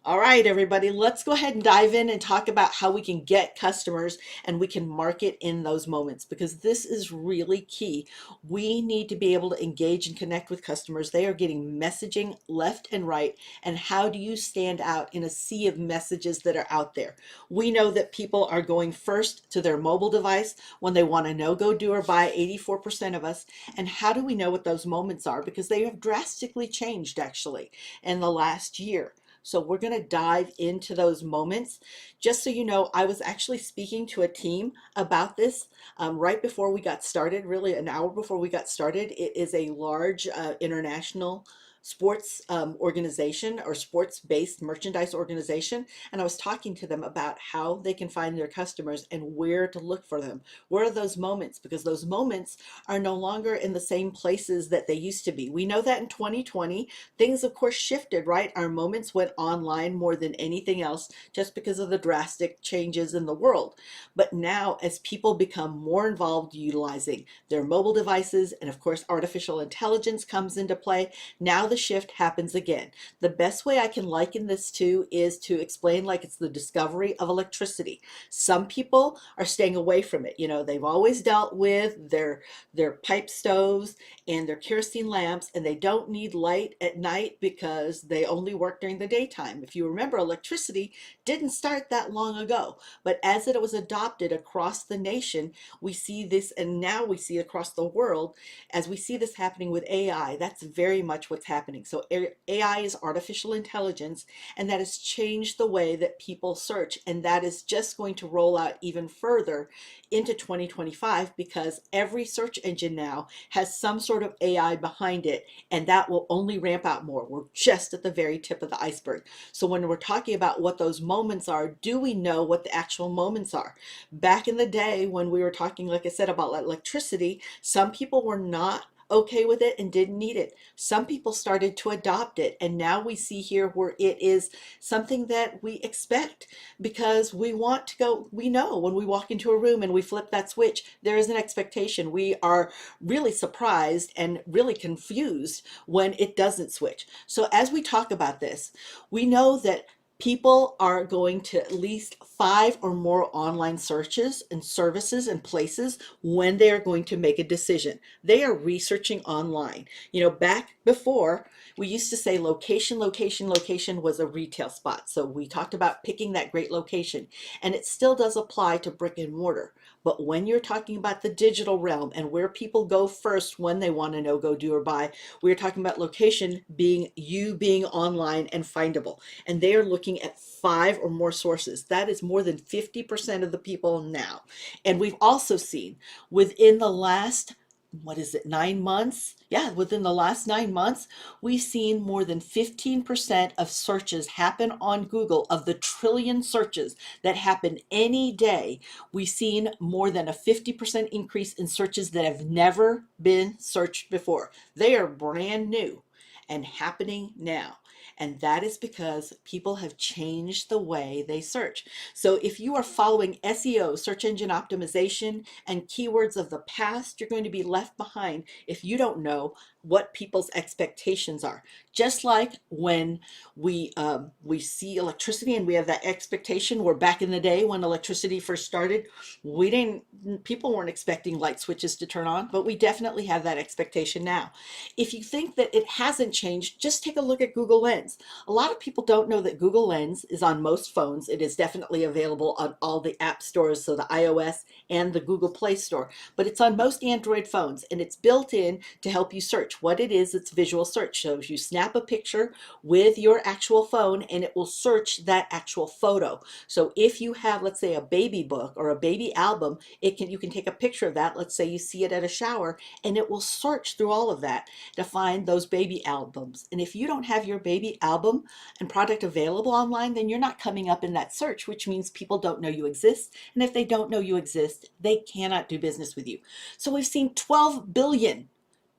All right, everybody, let's go ahead and dive in and talk about how we can get customers and we can market in those moments because this is really key. We need to be able to engage and connect with customers. They are getting messaging left and right. And how do you stand out in a sea of messages that are out there? We know that people are going first to their mobile device when they want to know, go, do, or buy, 84% of us. And how do we know what those moments are? Because they have drastically changed actually in the last year. So we're going to dive into those moments. Just so you know, I was actually speaking to a team about this right before we got started, really an hour before we got started. It is a large international sports organization or sports-based merchandise organization. And I was talking to them about how they can find their customers and where to look for them. Where are those moments? Because those moments are no longer in the same places that they used to be. We know that in 2020, things of course shifted, right? Our moments went online more than anything else just because of the drastic changes in the world. But now as people become more involved utilizing their mobile devices, and of course artificial intelligence comes into play, now the shift happens again. The best way I can liken this to is to explain like it's the discovery of electricity. Some people are staying away from it. You know, they've always dealt with their pipe stoves and their kerosene lamps, and they don't need light at night because they only work during the daytime. If you remember, electricity didn't start that long ago, but as it was adopted across the nation, we see this, and now we see across the world, as we see this happening with AI, that's very much what's happening. So AI is artificial intelligence, and that has changed the way that people search, and that is just going to roll out even further into 2025 because every search engine now has some sort of AI behind it, and that will only ramp out more. We're just at the very tip of the iceberg. So when we're talking about what those moments are, do we know what the actual moments are? Back in the day when we were talking, like I said, about electricity, some people were not okay with it and didn't need it. Some people started to adopt it, and now we see here where it is something that we expect because we want to go. We know when we walk into a room and we flip that switch, there is an expectation. We are really surprised and really confused when it doesn't switch. So as we talk about this, we know that people are going to at least 5 or more online searches and services and places when they are going to make a decision. They are researching online. You know, back before, we used to say location, location, location was a retail spot. So we talked about picking that great location, and it still does apply to brick and mortar. But when you're talking about the digital realm and where people go first when they want to know, go, do, or buy, we're talking about location being you being online and findable. And they are looking at 5 or more sources. That is more than 50% of the people now. And we've also seen within the last, what is it, 9 months? Yeah, within the last 9 months, we've seen more than 15% of searches happen on Google. Of the trillion searches that happen any day, we've seen more than a 50% increase in searches that have never been searched before. They are brand new and happening now. And that is because people have changed the way they search. So if you are following SEO, search engine optimization, and keywords of the past, you're going to be left behind if you don't know what people's expectations are. Just like when we see electricity and we have that expectation, where back in the day when electricity first started, we didn't, people weren't expecting light switches to turn on, but we definitely have that expectation now. If you think that it hasn't changed, just take a look at Google Lens. A lot of people don't know that Google Lens is on most phones. It is definitely available on all the app stores, so the iOS and the Google Play Store, but it's on most Android phones, and it's built in to help you search. What it is, it's visual search. So you snap a picture with your actual phone and it will search that actual photo. So if you have, let's say, a baby book or a baby album, you can take a picture of that. Let's say you see it at a shower, and it will search through all of that to find those baby albums. And if you don't have your baby album and product available online, then you're not coming up in that search, which means people don't know you exist. And if they don't know you exist, they cannot do business with you. So we've seen 12 billion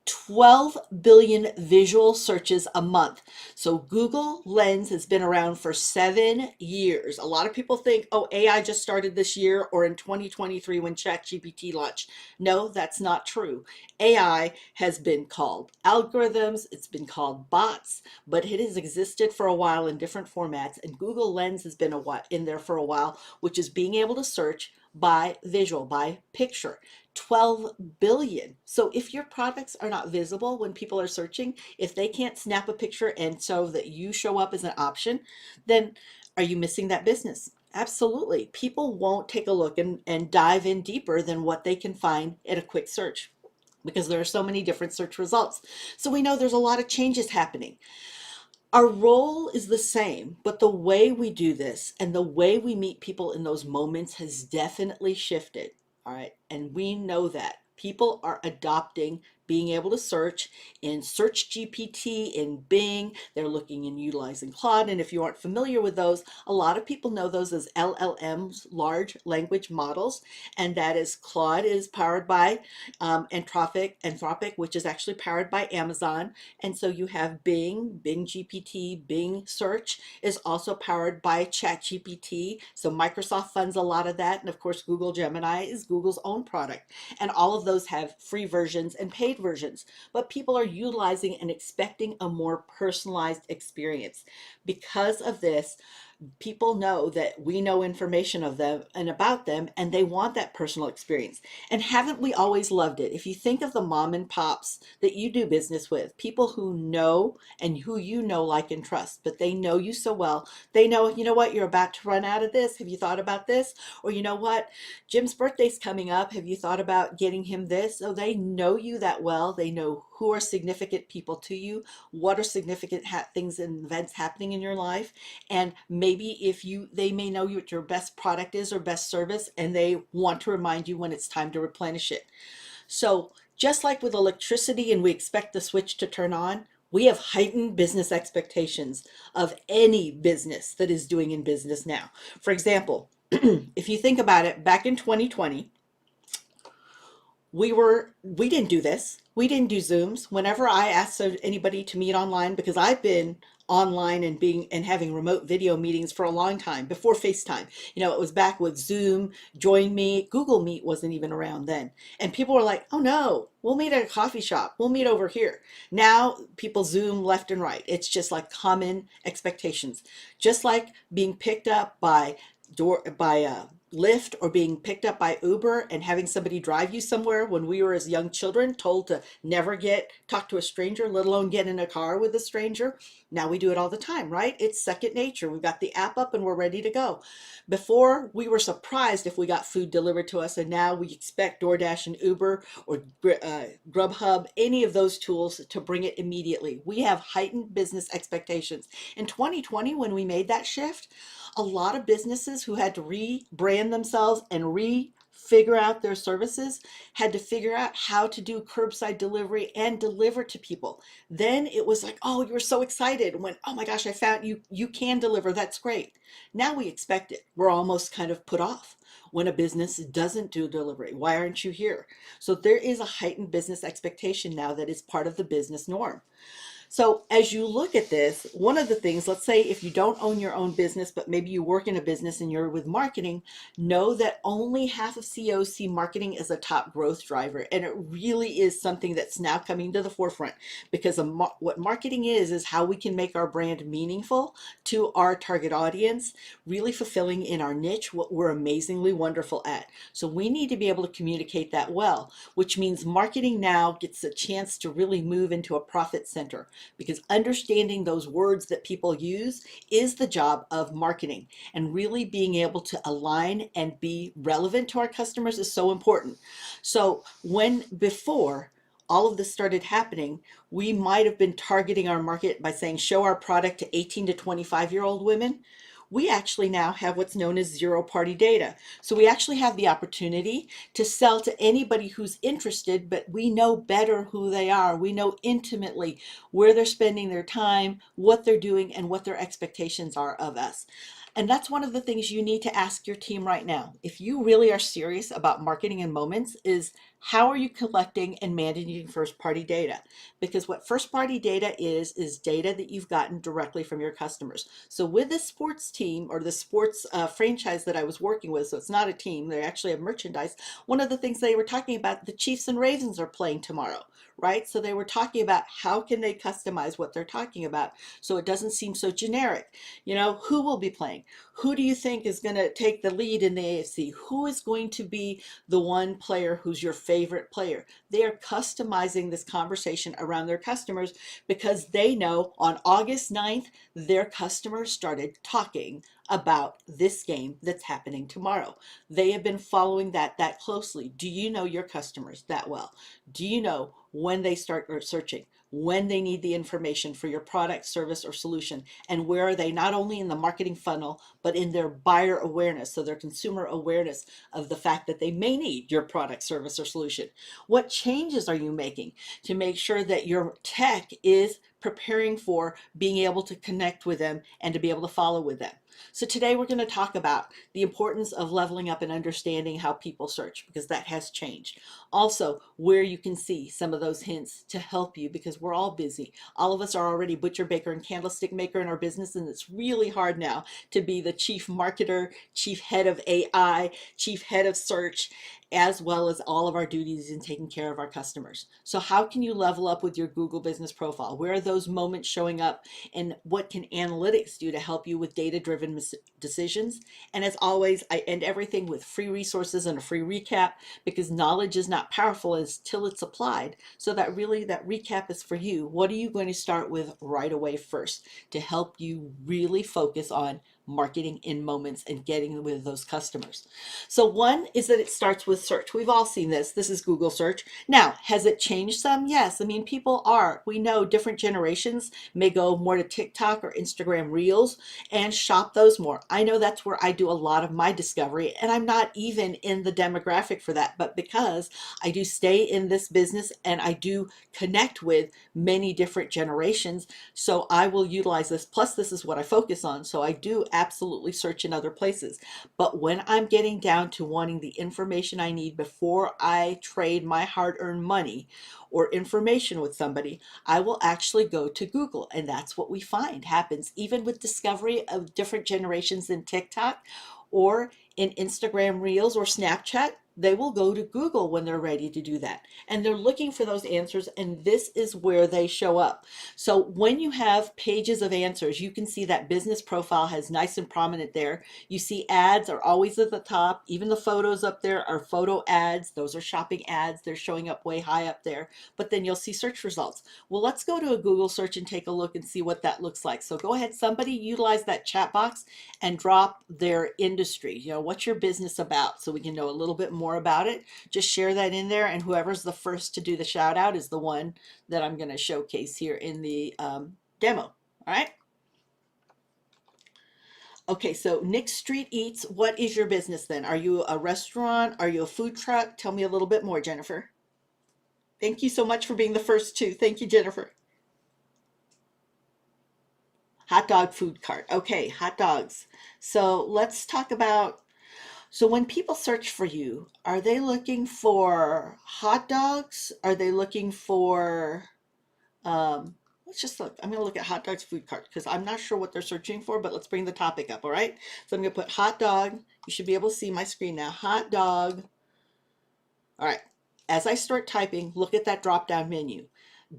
12 billion visual searches a month. So Google Lens has been around for 7 years. A lot of people think, oh, AI just started this year or in 2023 when ChatGPT launched. No, that's not true. AI has been called algorithms, it's been called bots, but it has existed for a while in different formats. And Google Lens has been in there for a while, which is being able to search by visual, by picture. 12 billion. So if your products are not visible when people are searching, if they can't snap a picture and so that you show up as an option, then are you missing that business? Absolutely. People won't take a look and dive in deeper than what they can find at a quick search because there are so many different search results. So we know there's a lot of changes happening. Our role is the same, but the way we do this and the way we meet people in those moments has definitely shifted. All right. And we know that people are adopting being able to search in Search GPT, in Bing. They're looking and utilizing Claude. And if you aren't familiar with those, a lot of people know those as LLMs, large language models. And that is Claude is powered by Anthropic, which is actually powered by Amazon. And so you have Bing GPT, Bing Search is also powered by ChatGPT. So Microsoft funds a lot of that. And of course, Google Gemini is Google's own product. And all of those have free versions and paid versions. But people are utilizing and expecting a more personalized experience. Because of this, people know that we know information of them and about them, and they want that personal experience. And haven't we always loved it? If you think of the mom and pops that you do business with, people who know and who you know, like, and trust, but they know you so well, they know, you know what, you're about to run out of this. Have you thought about this? Or you know what, Jim's birthday's coming up. Have you thought about getting him this? So they know you that well. They know who are significant people to you, what are significant things and events happening in your life, and maybe if you they may know what your best product is or best service, and they want to remind you when it's time to replenish it. So just like with electricity and we expect the switch to turn on, we have heightened business expectations of any business that is doing in business now. For example, if you think about it, back in 2020, we didn't do this. We didn't do Zooms. Whenever I asked anybody to meet online, because I've been online and being and having remote video meetings for a long time before FaceTime. You know, it was back with Zoom, Join Me, Google Meet wasn't even around then. And people were like, "Oh no, we'll meet at a coffee shop. We'll meet over here." Now people Zoom left and right. It's just like common expectations. Just like being picked up by Lyft or being picked up by Uber and having somebody drive you somewhere when we were as young children told to never talk to a stranger, let alone get in a car with a stranger. Now we do it all the time, right? It's second nature. We've got the app up and we're ready to go. Before, we were surprised if we got food delivered to us, and now we expect DoorDash and Uber or Grubhub, any of those tools to bring it immediately. We have heightened business expectations. In 2020, when we made that shift, a lot of businesses who had to rebrand themselves and figure out their services had to figure out how to do curbside delivery and deliver to people. Then it was like, oh, you were so excited when, oh my gosh, I found you can deliver. That's great. Now we expect it. We're almost kind of put off when a business doesn't do delivery. Why aren't you here? So there is a heightened business expectation now that is part of the business norm. So as you look at this, one of the things, let's say if you don't own your own business, but maybe you work in a business and you're with marketing, know that only half of CEOs see marketing as a top growth driver. And it really is something that's now coming to the forefront, because what marketing is how we can make our brand meaningful to our target audience, really fulfilling in our niche what we're amazingly wonderful at. So we need to be able to communicate that well, which means marketing now gets a chance to really move into a profit center, because understanding those words that people use is the job of marketing, and really being able to align and be relevant to our customers is so important. So when before all of this started happening, we might have been targeting our market by saying show our product to 18 to 25-year-old women. We actually now have what's known as zero party data. So we actually have the opportunity to sell to anybody who's interested, but we know better who they are. We know intimately where they're spending their time, what they're doing, and what their expectations are of us. And that's one of the things you need to ask your team right now. If you really are serious about marketing in moments, is How are you collecting and managing first-party data? Because what first-party data is data that you've gotten directly from your customers. So with this sports team or the sports franchise that I was working with, so it's not a team, they actually have merchandise. One of the things they were talking about, the Chiefs and Ravens are playing tomorrow, right? So they were talking about how can they customize what they're talking about so it doesn't seem so generic. You know, who will be playing? Who do you think is going to take the lead in the AFC? Who is going to be the one player who's your favorite player? They are customizing this conversation around their customers because they know on August 9th, their customers started talking about this game that's happening tomorrow. They have been following that closely. Do you know your customers that well? Do you know when they start searching, when they need the information for your product, service, or solution, and where are they not only in the marketing funnel, but in their buyer awareness, so their consumer awareness of the fact that they may need your product, service, or solution? What changes are you making to make sure that your tech is preparing for being able to connect with them and to be able to follow with them? So today we're going to talk about the importance of leveling up and understanding how people search, because that has changed. Also, where you can see some of those hints to help you, because we're all busy. All of us are already butcher, baker, and candlestick maker in our business, and it's really hard now to be the chief marketer, chief head of AI, chief head of search, as well as all of our duties in taking care of our customers. So how can you level up with your Google business profile? Where are those moments showing up, and what can analytics do to help you with data-driven decisions? And as always, I end everything with free resources and a free recap, because knowledge is not powerful until it's applied. So that really, that recap is for you. What are you going to start with right away first to help you really focus on marketing in moments and getting with those customers? So one is that it starts with search. We've all seen this. This is Google search. Now, has it changed some? Yes. I mean, we know different generations may go more to TikTok or Instagram Reels and shop those more. I know that's where I do a lot of my discovery, and I'm not even in the demographic for that, but because I do stay in this business and I do connect with many different generations, so I will utilize this. Plus, this is what I focus on, so I do absolutely search in other places. But when I'm getting down to wanting the information I need before I trade my hard-earned money or information with somebody, I will actually go to Google. And that's what we find happens even with discovery of different generations in TikTok or in Instagram Reels or Snapchat. They will go to Google when they're ready to do that. And they're looking for those answers, and this is where they show up. So when you have pages of answers, you can see that business profile has nice and prominent there. You see ads are always at the top. Even the photos up there are photo ads. Those are shopping ads. They're showing up way high up there. But then you'll see search results. Well, let's go to a Google search and take a look and see what that looks like. So go ahead, somebody utilize that chat box and drop their industry. You know, what's your business about, so we can know a little bit more about it. Just share that in there, and whoever's the first to do the shout out is the one that I'm going to showcase here in the demo. All right. Okay, so Nick Street Eats, what is your business then? Are you a restaurant? Are you a food truck? Tell me a little bit more, Jennifer. Thank you so much for being the first two. Thank you, Jennifer. Hot dog food cart. Okay, hot dogs. So let's talk about, so when people search for you, are they looking for hot dogs? Are they looking for, let's just look. I'm going to look at hot dogs food cart because I'm not sure what they're searching for, but let's bring the topic up. All right. So I'm going to put hot dog. You should be able to see my screen now. Hot dog. All right. As I start typing, look at that drop down menu.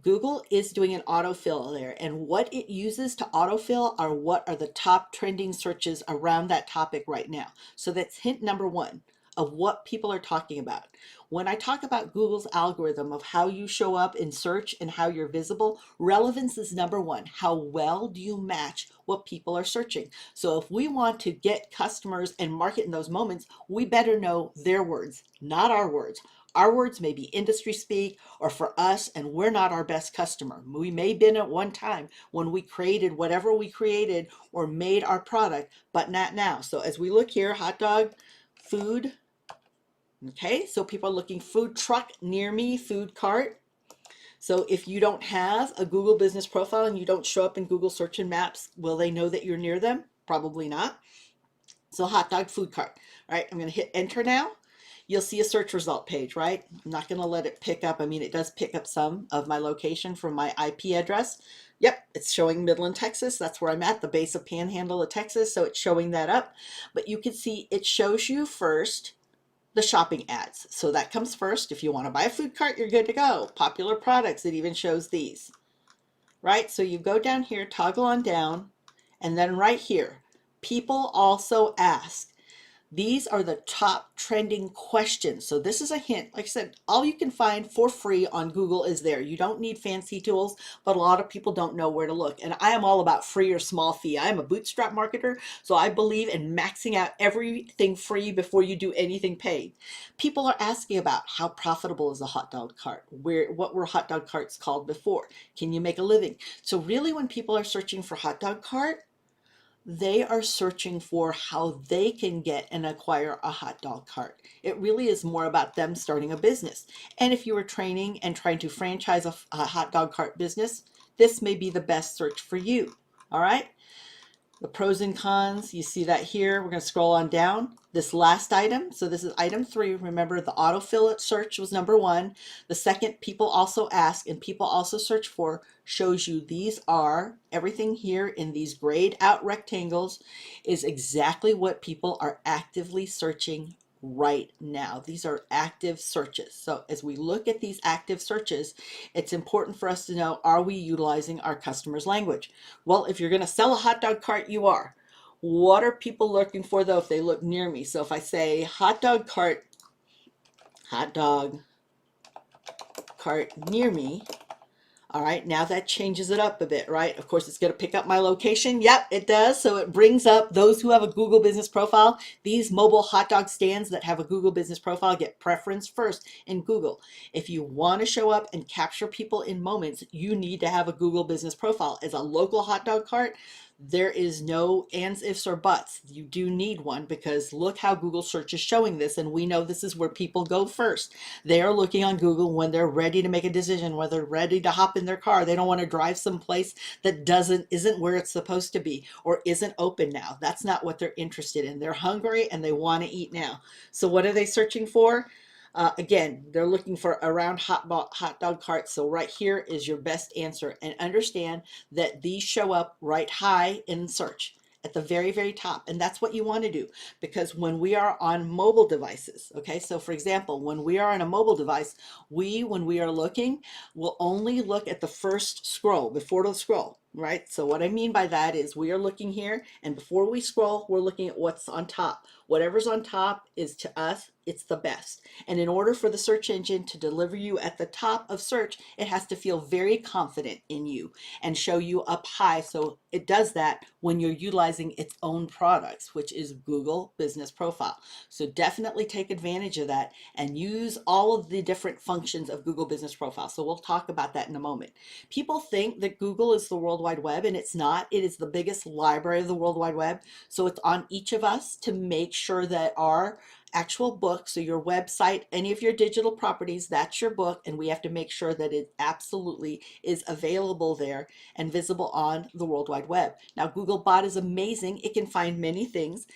Google is doing an autofill there, and what it uses to autofill are what are the top trending searches around that topic right now. So that's hint number one of what people are talking about. When I talk about Google's algorithm of how you show up in search and how you're visible, relevance is number one. How well do you match what people are searching? So if we want to get customers and market in those moments, we better know their words, not our words. Our words may be industry speak or for us, and we're not our best customer. We may have been at one time when we created whatever we created or made our product, but not now. So as we look here, hot dog, food. Okay, so people are looking food truck near me, food cart. So if you don't have a Google business profile and you don't show up in Google search and maps, will they know that you're near them? Probably not. So hot dog food cart. All right, I'm going to hit enter now. you'll see a search result page, right? I'm not going to let it pick up. I mean, it does pick up some of my location from my IP address. Yep, it's showing Midland, Texas. That's where I'm at, the base of Panhandle of Texas. So it's showing that up. But you can see it shows you first the shopping ads. So that comes first. If you want to buy a food cart, you're good to go. Popular products, it even shows these, right? So you go down here, toggle on down, and then right here, people also ask. These are the top trending questions. So this is a hint. Like I said, all you can find for free on Google is there. You don't need fancy tools, but a lot of people don't know where to look. And I am all about free or small fee. I am a bootstrap marketer, so I believe in maxing out everything free before you do anything paid. People are asking about how profitable is a hot dog cart? What were hot dog carts called before? Can you make a living? So really when people are searching for hot dog cart, they are searching for how they can get and acquire a hot dog cart. It really is more about them starting a business. And if you are training and trying to franchise a hot dog cart business, this may be the best search for you. All right. The pros and cons, you see that here. We're going to scroll on down. This last item, so this is item 3. Remember, the autofill search was number 1. The second, people also ask and people also search for, shows you these are everything here in these grayed out rectangles is exactly what people are actively searching right now. These are active searches. So as we look at these active searches, it's important for us to know, are we utilizing our customers' language? Well, if you're going to sell a hot dog cart, you are. What are people looking for though if they look near me? So if I say hot dog cart near me, all right, now that changes it up a bit, right? Of course, it's going to pick up my location. Yep, it does. So it brings up those who have a Google business profile. These mobile hot dog stands that have a Google business profile get preference first in Google. If you want to show up and capture people in moments, you need to have a Google business profile. As a local hot dog cart, there is no ands, ifs, or buts. You do need one because look how Google search is showing this, and we know this is where people go first. They are looking on Google when they're ready to make a decision, when they're ready to hop in their car. They don't want to drive someplace that isn't where it's supposed to be or isn't open now. That's not what they're interested in. They're hungry and they want to eat now. So what are they searching for? Again, they're looking for around hot dog carts. So right here is your best answer. And understand that these show up right high in search at the very, very top. And that's what you want to do, because when we are on mobile devices, okay, so for example, when we are on a mobile device, when we are looking, we'll only look at the first scroll before the scroll, right? So what I mean by that is we are looking here, and before we scroll, we're looking at what's on top. Whatever's on top is, to us, it's the best. And in order for the search engine to deliver you at the top of search, it has to feel very confident in you and show you up high. So it does that when you're utilizing its own products, which is Google Business Profile. So definitely take advantage of that and use all of the different functions of Google Business Profile. So we'll talk about that in a moment. People think that Google is the World Wide Web, and it's not. It is the biggest library of the World Wide Web. So it's on each of us to make sure that our actual book, so your website, any of your digital properties, that's your book, and we have to make sure that it absolutely is available there and visible on the World Wide Web. Now, Googlebot is amazing. It can find many things,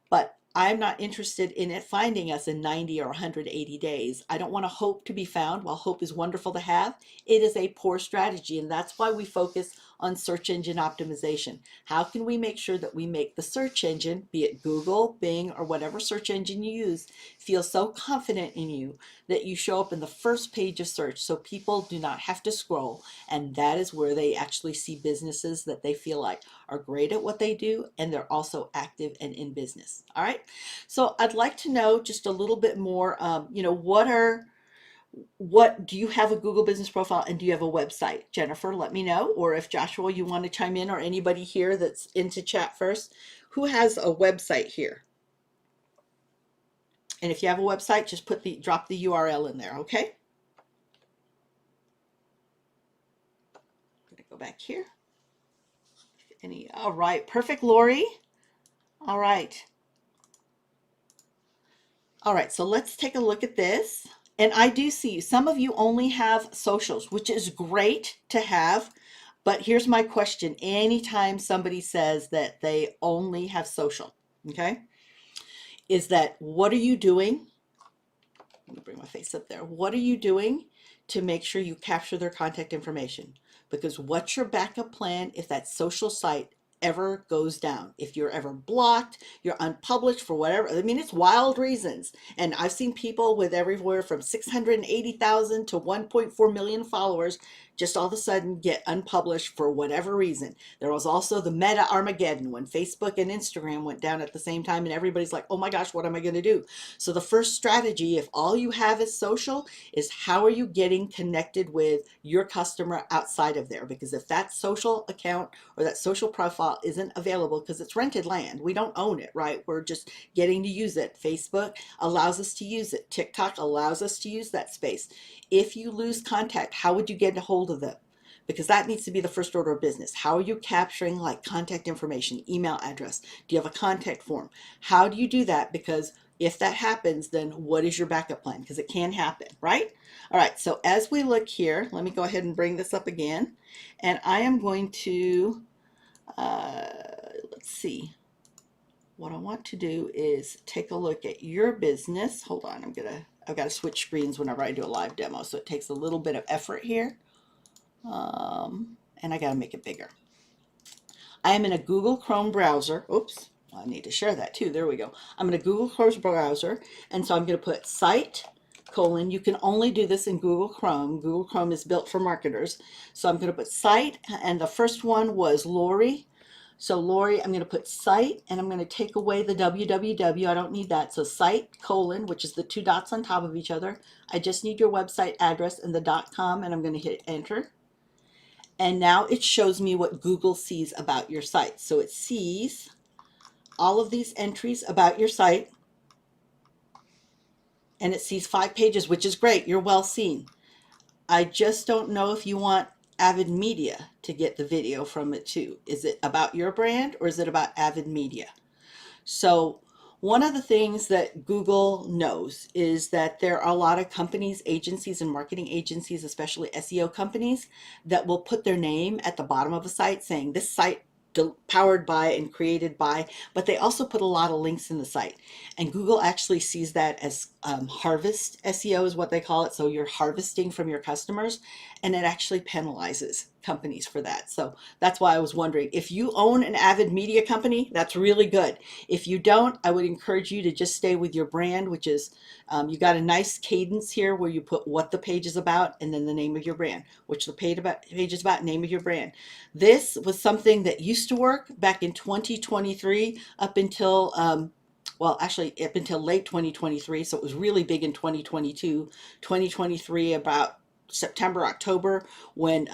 but I'm not interested in it finding us in 90 or 180 days. I don't want to hope to be found. While hope is wonderful to have, it is a poor strategy, and that's why we focus on search engine optimization. How can we make sure that we make the search engine, be it Google, Bing, or whatever search engine you use, feel so confident in you that you show up in the first page of search so people do not have to scroll, and that is where they actually see businesses that they feel like are great at what they do, and they're also active and in business. All right, so I'd like to know just a little bit more, what do you have a Google business profile, and do you have a website? Jennifer, let me know. Or if Joshua, you want to chime in, or anybody here that's into chat first, who has a website here? And if you have a website, just drop the URL in there, okay? I'm gonna go back here. All right, perfect, Lori. All right. All right, so let's take a look at this. And I do see some of you only have socials, which is great to have. But here's my question. Anytime somebody says that they only have social, okay, is that what are you doing let me bring my face up there. What are you doing to make sure you capture their contact information? Because what's your backup plan if that social site ever goes down? If you're ever blocked, you're unpublished for whatever, I mean, it's wild reasons. And I've seen people with everywhere from 680,000 to 1.4 million followers just all of a sudden get unpublished for whatever reason. There was also the Meta Armageddon when Facebook and Instagram went down at the same time, and everybody's like, oh my gosh, what am I going to do? So the first strategy, if all you have is social, is how are you getting connected with your customer outside of there? Because if that social account or that social profile isn't available, because it's rented land, we don't own it, right? We're just getting to use it. Facebook allows us to use it. TikTok allows us to use that space. If you lose contact, how would you get a hold of them? Because that needs to be the first order of business. How are you capturing like contact information, email address? Do you have a contact form? How do you do that? Because if that happens, then what is your backup plan? Because it can happen, right? All right, so as we look here, let me go ahead and bring this up again. And I am going to, let's see. What I want to do is take a look at your business. Hold on, I've got to switch screens whenever I do a live demo, so it takes a little bit of effort here. And I got to make it bigger. I am in a Google Chrome browser. Oops, I need to share that too. There we go. I'm in a Google Chrome browser, and so I'm going to put site colon. You can only do this in Google Chrome. Google Chrome is built for marketers. So I'm going to put site, and the first one was Lori. So Lori, I'm going to put site, and I'm going to take away the www. I don't need that. So site colon, which is the two dots on top of each other. I just need your website address and the .com, and I'm going to hit enter. And now it shows me what Google sees about your site. So it sees all of these entries about your site, and it sees 5 pages, which is great. You're well seen. I just don't know if you want Avid Media to get the video from it too. Is it about your brand or is it about Avid Media? So one of the things that Google knows is that there are a lot of companies, agencies, and marketing agencies, especially SEO companies, that will put their name at the bottom of a site saying this site powered by and created by, but they also put a lot of links in the site. And Google actually sees that as harvest SEO is what they call it. So you're harvesting from your customers, and it actually penalizes companies for that. So that's why I was wondering if you own an Avid Media company, that's really good. If you don't, I would encourage you to just stay with your brand, which is you got a nice cadence here where you put what the page is about and then the name of your brand, which the page is about, name of your brand. This was something that used to work back in 2023 up until well, actually up until late 2023. So it was really big in 2022, 2023, about September, October, when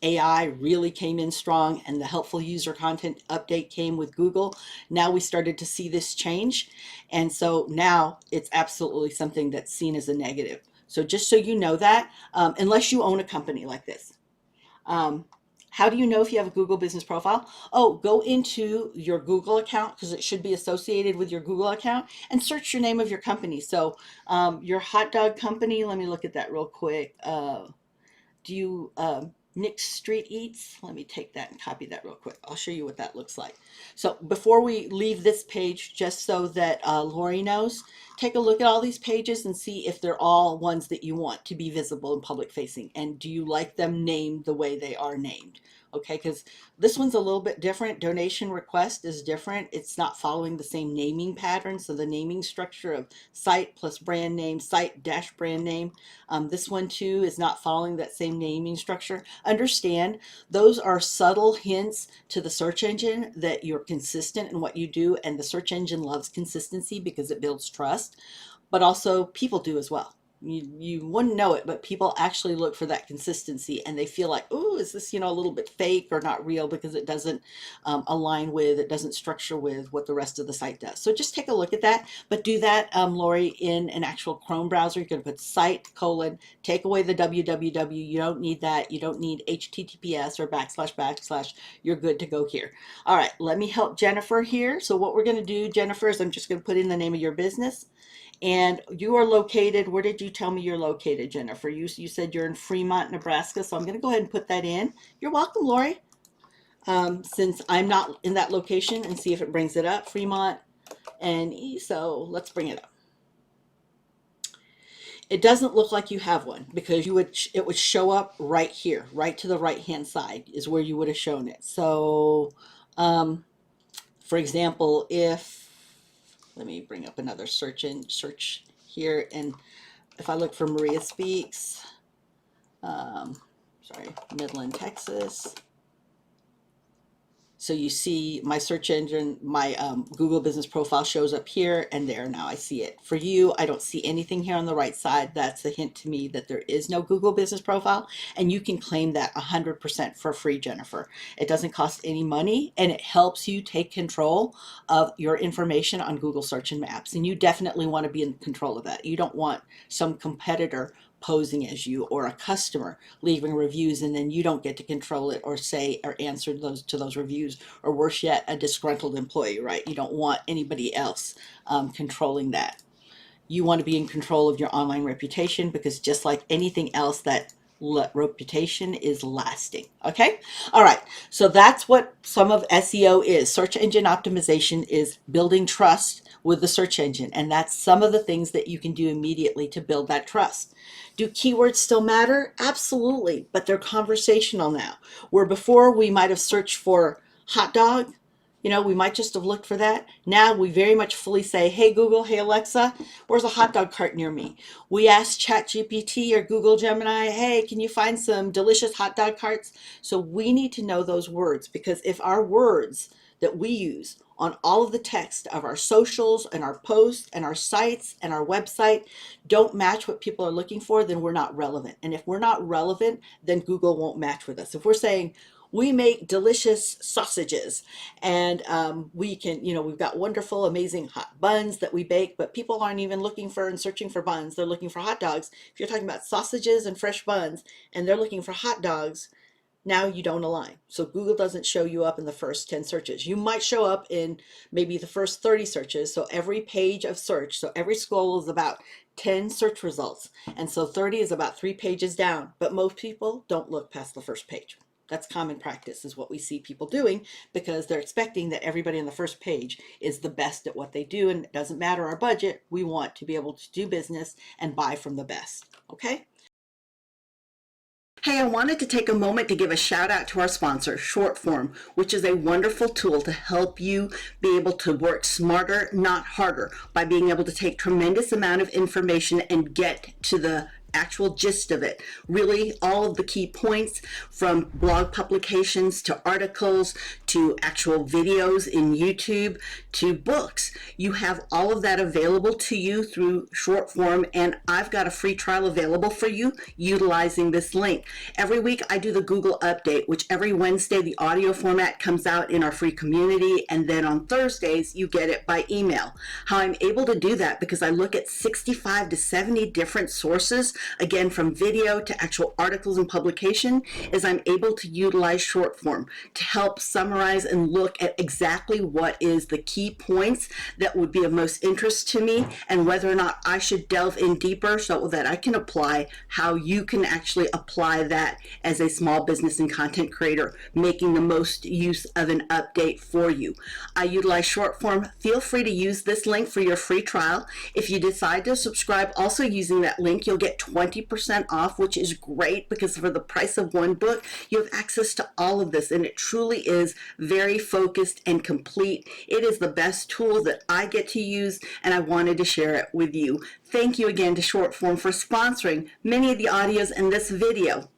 AI really came in strong and the helpful user content update came with Google. Now we started to see this change. And so now it's absolutely something that's seen as a negative. So just so you know that, unless you own a company like this. Um, how do you know if you have a Google business profile? Oh, go into your Google account because it should be associated with your Google account and search your name of your company. So your hot dog company, let me look at that real quick. Do you Nick Street Eats? Let me take that and copy that real quick. I'll show you what that looks like. So before we leave this page, just so that Lori knows, take a look at all these pages and see if they're all ones that you want to be visible and public facing. And do you like them named the way they are named? Okay, because this one's a little bit different. Donation request is different. It's not following the same naming pattern. So the naming structure of site plus brand name, site dash brand name. This one too is not following that same naming structure. Understand those are subtle hints to the search engine that you're consistent in what you do. And the search engine loves consistency because it builds trust, but also people do as well. You wouldn't know it, but people actually look for that consistency and they feel like, oh, is this, a little bit fake or not real because it doesn't align with, it doesn't structure with what the rest of the site does. So just take a look at that, but do that, Lori, in an actual Chrome browser. You're going to put site colon, take away the www. You don't need that. You don't need HTTPS or //. You're good to go here. All right, let me help Jennifer here. So what we're going to do, Jennifer, is I'm just going to put in the name of your business. And you are located, where did you tell me you're located, Jennifer? You said you're in Fremont, Nebraska, so I'm going to go ahead and put that in. You're welcome, Lori. Since I'm not in that location, and see if it brings it up, Fremont, and so let's bring it up. It doesn't look like you have one because it would show up right here, right to the right hand side is where you would have shown it. So, for example, if let me bring up another search here, and if I look for Maria Speaks, sorry, Midland, Texas. So you see my search engine, my Google business profile shows up here and there. Now I see it. For you, I don't see anything here on the right side. That's a hint to me that there is no Google business profile, and you can claim that 100% for free, Jennifer. It doesn't cost any money, and it helps you take control of your information on Google search and maps. And you definitely want to be in control of that. You don't want some competitor posing as you, or a customer leaving reviews and then you don't get to control it or say or answer those reviews, or worse yet, a disgruntled employee, right? You don't want anybody else controlling that. You want to be in control of your online reputation, because just like anything else, that reputation is lasting. Okay. All right. So that's what some of SEO is. Search engine optimization is building trust with the search engine. And that's some of the things that you can do immediately to build that trust. Do keywords still matter? Absolutely. But they're conversational now. Where before we might have searched for hot dog, we might just have looked for that. Now we very much fully say, hey Google, hey Alexa, where's a hot dog cart near me? We ask ChatGPT or Google Gemini, hey, can you find some delicious hot dog carts? So we need to know those words, because if our words that we use on all of the text of our socials and our posts and our sites and our website don't match what people are looking for, then we're not relevant. And if we're not relevant, then Google won't match with us. If we're saying, we make delicious sausages, and we can, we've got wonderful, amazing hot buns that we bake, but people aren't even looking for and searching for buns. They're looking for hot dogs. If you're talking about sausages and fresh buns and they're looking for hot dogs, now you don't align. So Google doesn't show you up in the first 10 searches. You might show up in maybe the first 30 searches. So every page of search, so every scroll is about 10 search results. And so 30 is about 3 pages down, but most people don't look past the first page. That's common practice, is what we see people doing, because they're expecting that everybody on the first page is the best at what they do. And it doesn't matter our budget. We want to be able to do business and buy from the best. Okay. Hey, I wanted to take a moment to give a shout out to our sponsor, Shortform, which is a wonderful tool to help you be able to work smarter, not harder, by being able to take tremendous amount of information and get to the actual gist of it. Really, all of the key points, from blog publications to articles to actual videos in YouTube to books. You have all of that available to you through Shortform, and I've got a free trial available for you utilizing this link. Every week I do the Google update, which every Wednesday the audio format comes out in our free community, and then on Thursdays you get it by email. How I'm able to do that, because I look at 65 to 70 different sources, again from video to actual articles and publication, is I'm able to utilize Shortform to help summarize and look at exactly what is the key points that would be of most interest to me, and whether or not I should delve in deeper so that I can apply how you can actually apply that as a small business and content creator, making the most use of an update for you. I utilize Shortform. Feel free to use this link for your free trial. If you decide to subscribe also using that link, you'll get 20% off, which is great, because for the price of one book, you have access to all of this, and it truly is very focused and complete. It is the best tool that I get to use, and I wanted to share it with you. Thank you again to Shortform for sponsoring many of the audios in this video.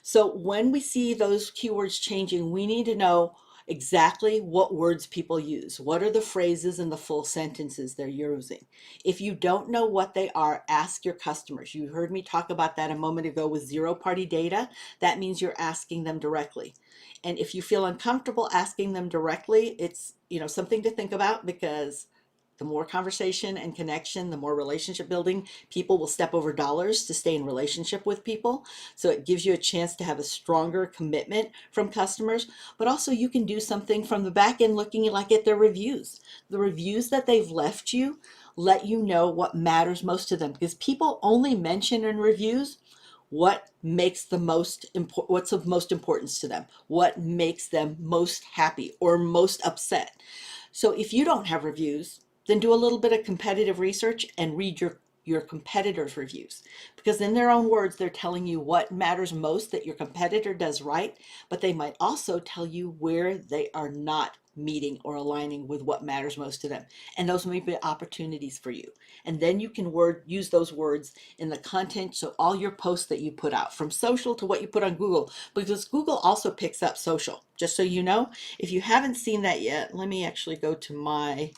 So when we see those keywords changing, we need to know exactly what words people use. What are the phrases and the full sentences they're using? If you don't know what they are, ask your customers. You heard me talk about that a moment ago with zero-party data. That means you're asking them directly. And if you feel uncomfortable asking them directly, it's something to think about, because the more conversation and connection, the more relationship building, people will step over dollars to stay in relationship with people. So it gives you a chance to have a stronger commitment from customers, but also you can do something from the back end looking like at their reviews. The reviews that they've left you let you know what matters most to them, because people only mention in reviews what makes what's of most importance to them, what makes them most happy or most upset. So if you don't have reviews, then do a little bit of competitive research and read your competitors' reviews, because in their own words, they're telling you what matters most that your competitor does right, but they might also tell you where they are not meeting or aligning with what matters most to them. And those may be opportunities for you. And then you can use those words in the content. So all your posts that you put out, from social to what you put on Google, because Google also picks up social, just so you know. If you haven't seen that yet, let me actually go to my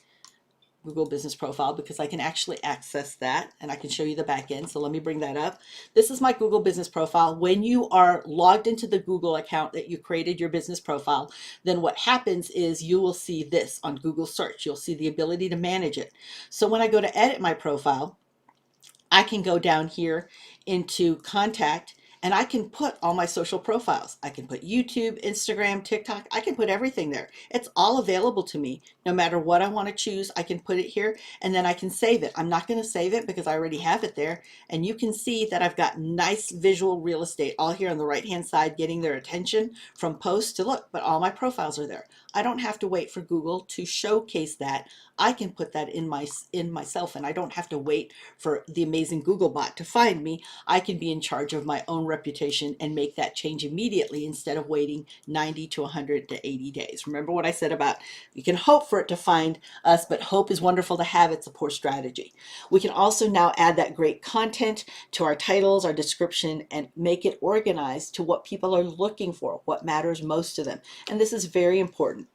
Google business profile, because I can actually access that and I can show you the back end. So let me bring that up. This is my Google business profile. When you are logged into the Google account that you created your business profile, then what happens is you will see this on Google search. You'll see the ability to manage it. So when I go to edit my profile, I can go down here into contact and I can put all my social profiles. I can put YouTube, Instagram, TikTok. I can put everything there. It's all available to me. No matter what I want to choose, I can put it here and then I can save it. I'm not going to save it because I already have it there. And you can see that I've got nice visual real estate all here on the right-hand side, getting their attention from post to look, but all my profiles are there. I don't have to wait for Google to showcase that. I can put that in myself, and I don't have to wait for the amazing Google bot to find me. I can be in charge of my own reputation and make that change immediately instead of waiting 90 to 100 to 80 days. Remember what I said about we can hope for it to find us, but hope is wonderful to have. It's a poor strategy. We can also now add that great content to our titles, our description, and make it organized to what people are looking for, what matters most to them. And this is very important.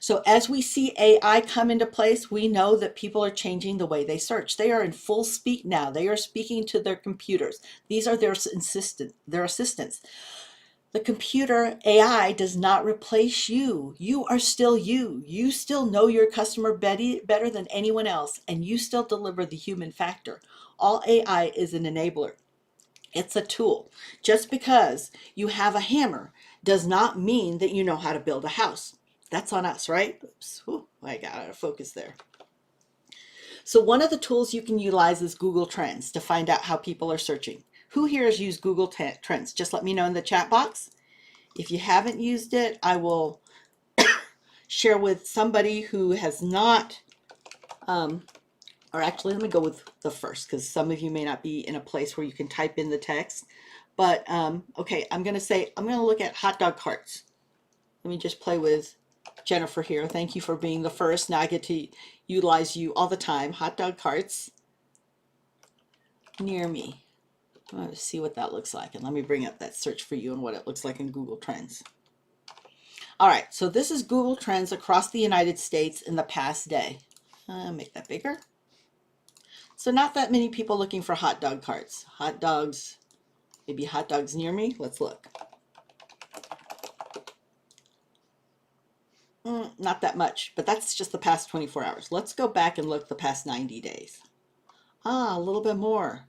So as we see AI come into place, we know that people are changing the way they search. They are in full speak now. They are speaking to their computers. These are their assistants. The computer AI does not replace you. You are still you. You still know your customer better than anyone else, and you still deliver the human factor. All AI is an enabler. It's a tool. Just because you have a hammer does not mean that you know how to build a house. That's on us, right? Oops. Ooh, I got out of focus there. So one of the tools you can utilize is Google Trends to find out how people are searching. Who here has used Google Trends? Just let me know in the chat box. If you haven't used it, I will share with somebody who has not, or actually let me go with the first, because some of you may not be in a place where you can type in the text. But okay, I'm going to look at hot dog carts. Let me just play with Jennifer here. Thank you for being the first. Now I get to utilize you all the time. Hot dog carts near me. I want to see what that looks like. And let me bring up that search for you and what it looks like in Google Trends. All right, so this is Google Trends across the United States in the past day. Make that bigger. So not that many people looking for hot dog carts. Hot dogs, maybe hot dogs near me. Let's look. Not that much, but that's just the past 24 hours. Let's go back and look the past 90 days. A little bit more.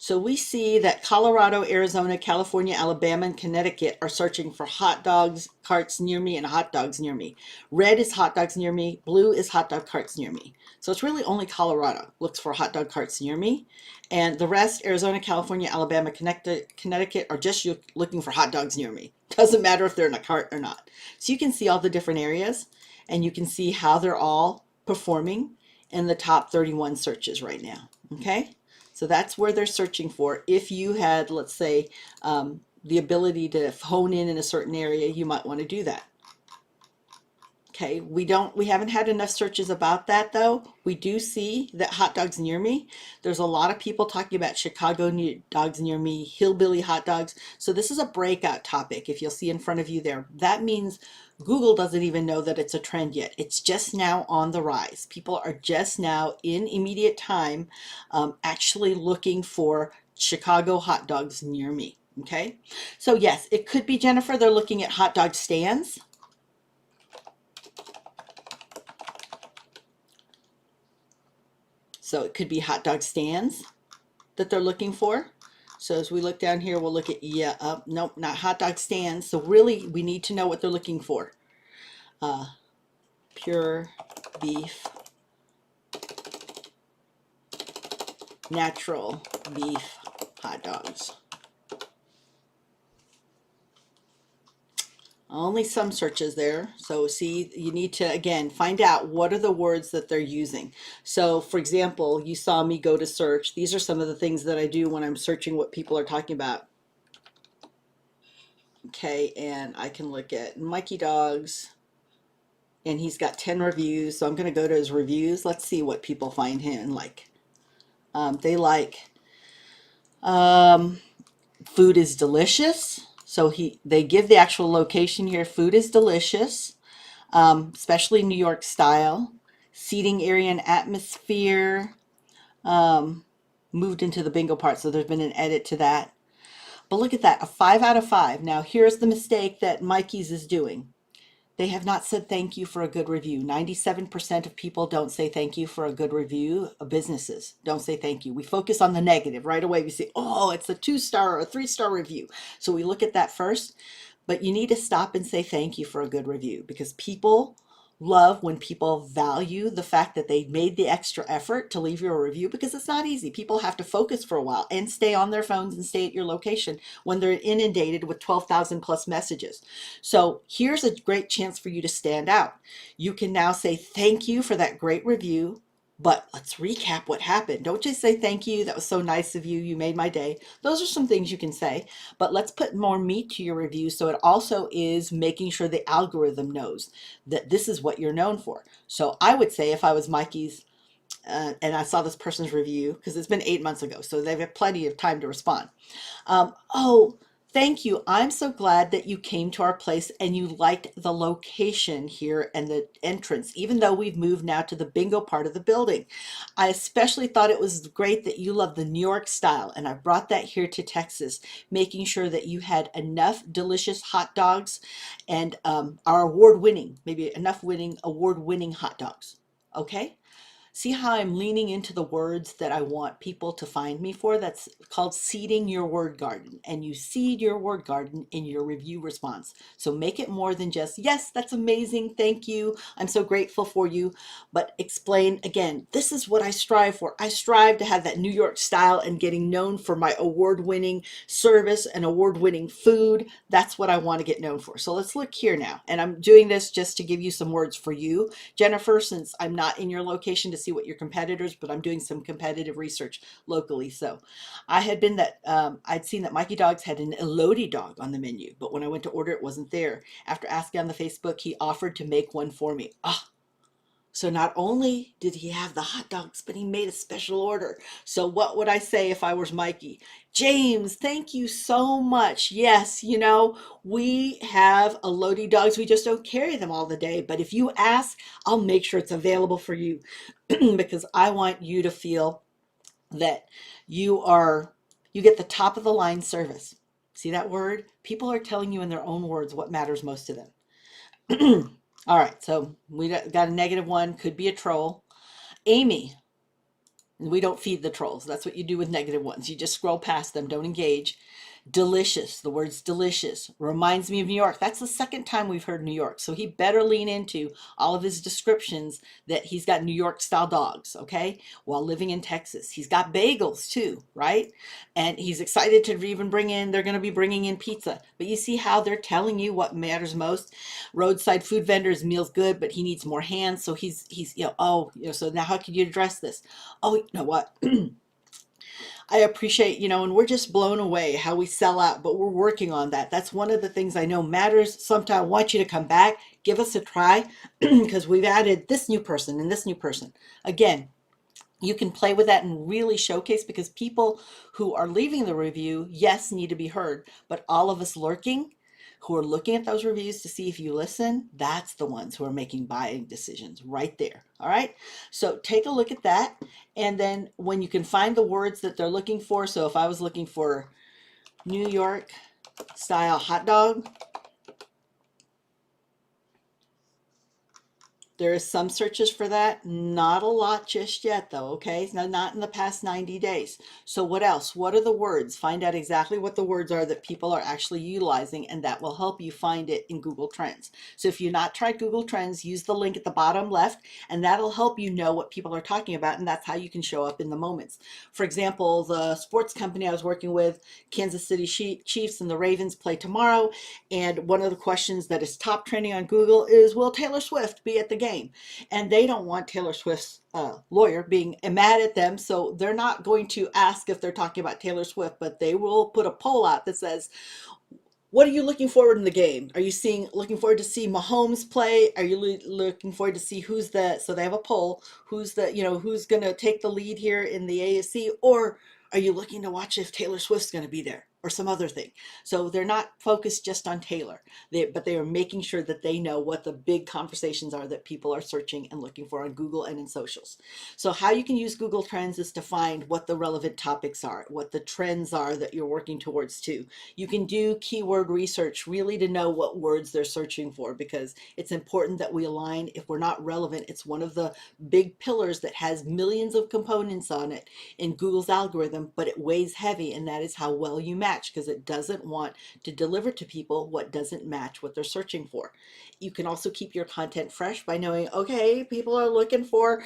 So we see that Colorado, Arizona, California, Alabama, and Connecticut are searching for hot dogs carts near me and hot dogs near me. Red is hot dogs near me. Blue is hot dog carts near me. So it's really only Colorado looks for hot dog carts near me. And the rest, Arizona, California, Alabama, Connecticut, are just looking for hot dogs near me. Doesn't matter if they're in a cart or not. So you can see all the different areas and you can see how they're all performing in the top 31 searches right now. Okay. So that's where they're searching for. If you had, let's say, the ability to hone in a certain area, you might want to do that. Okay, we haven't had enough searches about that though. We do see that hot dogs near me. There's a lot of people talking about Chicago dogs near me, hillbilly hot dogs. So this is a breakout topic. If you'll see in front of you there, that means Google doesn't even know that it's a trend yet. It's just now on the rise. People are just now in immediate time actually looking for Chicago hot dogs near me. Okay, so yes, it could be, Jennifer, they're looking at hot dog stands. So it could be hot dog stands that they're looking for. So as we look down here, we'll look at, nope, not hot dog stands. So really, we need to know what they're looking for. Pure beef, natural beef hot dogs. Only some searches there. So see, you need to, again, find out what are the words that they're using. So for example, you saw me go to search. These are some of the things that I do when I'm searching what people are talking about. Okay, and I can look at Mikey Dogs, and he's got 10 reviews. So I'm going to go to his reviews. Let's see what people find him like. They like um, food is delicious. So they give the actual location here. Food is delicious. Especially New York style, seating area and atmosphere. Um, moved into the bingo part, so there's been an edit to that. But look at that, a 5 out of 5. Now, here's the mistake that Mikey's is doing. They have not said thank you for a good review. 97% of people don't say thank you for a good review. Businesses don't say thank you. We focus on the negative right away. We say, oh, it's a 2-star or a 3-star review. So we look at that first. But you need to stop and say thank you for a good review, because people love when people value the fact that they made the extra effort to leave you a review, because it's not easy. People have to focus for a while and stay on their phones and stay at your location when they're inundated with 12,000 plus messages. So here's a great chance for you to stand out. You can now say thank you for that great review. But let's recap what happened. Don't just say thank you. That was so nice of you. You made my day. Those are some things you can say, but let's put more meat to your review. So it also is making sure the algorithm knows that this is what you're known for. So I would say if I was Mikey's and I saw this person's review, because it's been 8 months ago, so they've had plenty of time to respond. Oh, thank you. I'm so glad that you came to our place and you liked the location here and the entrance, even though we've moved now to the bingo part of the building. I especially thought it was great that you love the New York style, and I brought that here to Texas, making sure that you had enough delicious hot dogs and our award-winning, maybe enough award-winning hot dogs. Okay? See how I'm leaning into the words that I want people to find me for? That's called seeding your word garden. And you seed your word garden in your review response. So make it more than just, yes, that's amazing. Thank you. I'm so grateful for you. But explain again, this is what I strive for. I strive to have that New York style and getting known for my award-winning service and award-winning food. That's what I want to get known for. So let's look here now. And I'm doing this just to give you some words for you, Jennifer, since I'm not in your location to see what your competitors, but I'm doing some competitive research locally. So I had been that I'd seen that Mikey Dogs had an Elodie dog on the menu, but when I went to order, it wasn't there. After asking on the Facebook, he offered to make one for me. So not only did he have the hot dogs, but he made a special order. So what would I say if I was Mikey? James, thank you so much. Yes, we have Elodie dogs. We just don't carry them all the day. But if you ask, I'll make sure it's available for you because I want you to feel that you get the top of the line service. See that word? People are telling you in their own words what matters most to them. All right, so we got a -1, could be a troll. Amy, we don't feed the trolls. That's what you do with -1s. You just scroll past them, don't engage. Delicious, the word's delicious. Reminds me of New York. That's the second time we've heard New York. So he better lean into all of his descriptions that he's got New York style dogs, okay? While living in Texas. He's got bagels too, right? And he's excited to even they're going to be bringing in pizza. But you see how they're telling you what matters most. Roadside food vendors, meal's good, but he needs more hands. So he's so now how could you address this? Oh, you know what? I appreciate, and we're just blown away how we sell out, but we're working on that. That's one of the things I know matters. Sometime I want you to come back, give us a try, because we've added this new person and this new person. Again, you can play with that and really showcase, because people who are leaving the review, yes, need to be heard, but all of us lurking who are looking at those reviews to see if you listen, that's the ones who are making buying decisions right there. All right. So take a look at that. And then when you can find the words that they're looking for. So if I was looking for New York style hot dog, There is some searches for that, not a lot just yet though, okay? No, not in the past 90 days. So what else? What are the words? Find out exactly what the words are that people are actually utilizing, and that will help you find it in Google Trends. So if you've not tried Google Trends, use the link at the bottom left, and that'll help you know what people are talking about, and that's how you can show up in the moments. For example, the sports company I was working with, Kansas City Chiefs and the Ravens play tomorrow, and one of the questions that is top trending on Google is, will Taylor Swift be at the game? And they don't want Taylor Swift's lawyer being mad at them, so they're not going to ask if they're talking about Taylor Swift, but they will put a poll out that says, what are you looking forward in the game? Are you looking forward to see Mahomes play? Are you looking forward to see so they have a poll, who's going to take the lead here in the AFC? Or are you looking to watch if Taylor Swift's going to be there or some other thing? So they're not focused just on Taylor, but they are making sure that they know what the big conversations are that people are searching and looking for on Google and in socials. So how you can use Google Trends is to find what the relevant topics are, what the trends are that you're working towards too. You can do keyword research really to know what words they're searching for, because it's important that we align. If we're not relevant, it's one of the big pillars that has millions of components on it in Google's algorithm, but it weighs heavy, and that is how well you match, because it doesn't want to deliver to people what doesn't match what they're searching for. You can also keep your content fresh by knowing, okay, people are looking for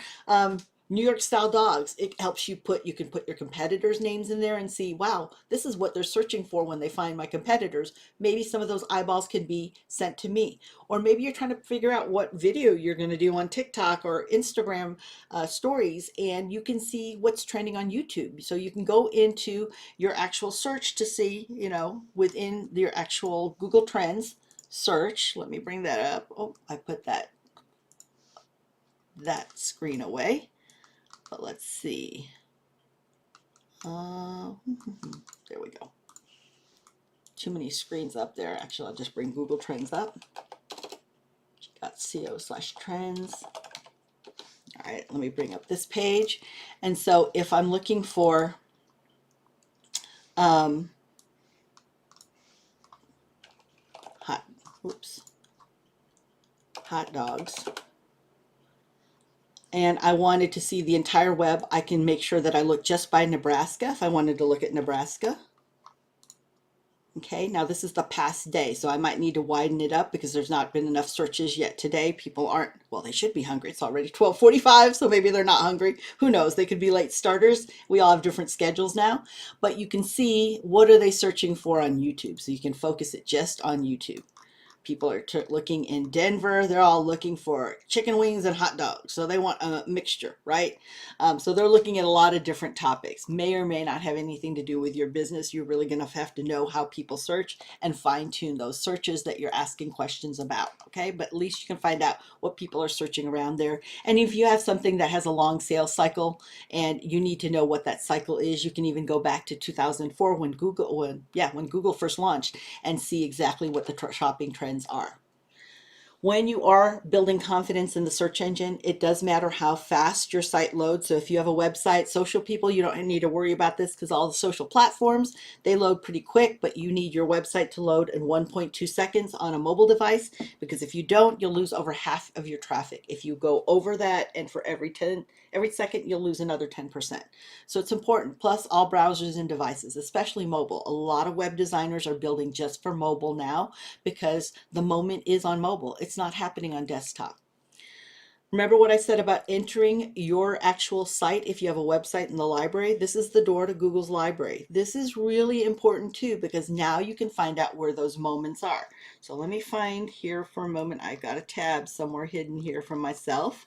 New York style dogs. It helps you can put your competitors' names in there and see, wow, this is what they're searching for when they find my competitors. Maybe some of those eyeballs can be sent to me. Or maybe you're trying to figure out what video you're going to do on TikTok or Instagram stories, and you can see what's trending on YouTube. So you can go into your actual search to see, within your actual Google Trends search. Let me bring that up. Oh, I put that screen away. But let's see. There we go. Too many screens up there. Actually, I'll just bring Google Trends up. .co/trends. All right, let me bring up this page. And so if I'm looking for hot dogs, and I wanted to see the entire web, I can make sure that I look just by Nebraska if I wanted to look at Nebraska. Okay, now this is the past day, so I might need to widen it up because there's not been enough searches yet today. People aren't, well, they should be hungry. It's already 12:45, so maybe they're not hungry. Who knows? They could be late starters. We all have different schedules now, but you can see what are they searching for on YouTube, so you can focus it just on YouTube. People are looking in Denver. They're all looking for chicken wings and hot dogs. So they want a mixture, right? So they're looking at a lot of different topics. May or may not have anything to do with your business. You're really going to have to know how people search and fine tune those searches that you're asking questions about. Okay, but at least you can find out what people are searching around there. And if you have something that has a long sales cycle and you need to know what that cycle is, you can even go back to 2004 when Google first launched and see exactly what the shopping trends are. When you are building confidence in the search engine, it does matter how fast your site loads. So if you have a website, social people, you don't need to worry about this because all the social platforms, they load pretty quick, but you need your website to load in 1.2 seconds on a mobile device, because if you don't, you'll lose over half of your traffic. If you go over that, and for every second, you'll lose another 10%. So it's important. Plus, all browsers and devices, especially mobile. A lot of web designers are building just for mobile now because the moment is on mobile. It's not happening on desktop. Remember what I said about entering your actual site if you have a website in the library? This is the door to Google's library. This is really important too, because now you can find out where those moments are. So let me find here for a moment. I got a tab somewhere hidden here from myself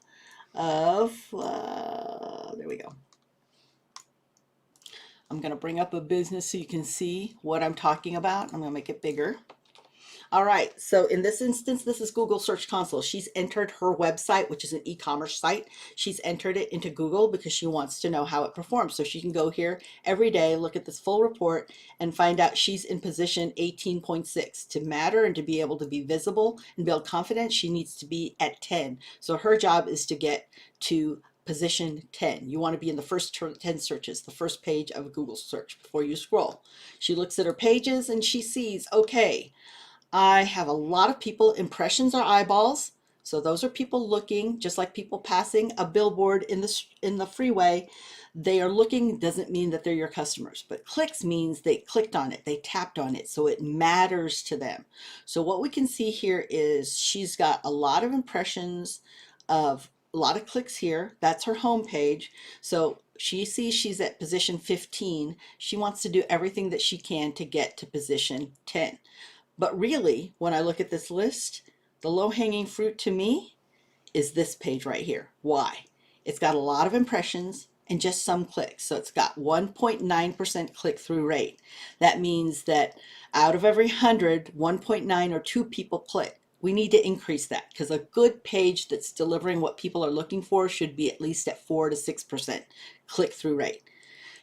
there we go. I'm going to bring up a business so you can see what I'm talking about. I'm going to make it bigger. All right, so in this instance, this is Google Search Console. She's entered her website, which is an e-commerce site. She's entered it into Google because she wants to know how it performs. So she can go here every day, look at this full report, and find out she's in position 18.6. To matter and to be able to be visible and build confidence, she needs to be at 10. So her job is to get to position 10. You want to be in the first 10 searches, the first page of a Google search before you scroll. She looks at her pages and she sees, okay, I have a lot of people. Impressions are eyeballs. So those are people looking, just like people passing a billboard in the freeway. They are looking, doesn't mean that they're your customers, but clicks means they clicked on it, they tapped on it, so it matters to them. So what we can see here is she's got a lot of impressions of a lot of clicks here. That's her home page. So she sees she's at position 15. She wants to do everything that she can to get to position 10. But really, when I look at this list, the low-hanging fruit to me is this page right here. Why? It's got a lot of impressions and just some clicks. So it's got 1.9% click-through rate. That means that out of every 100, 1.9 or 2 people click. We need to increase that because a good page that's delivering what people are looking for should be at least at 4 to 6% click-through rate.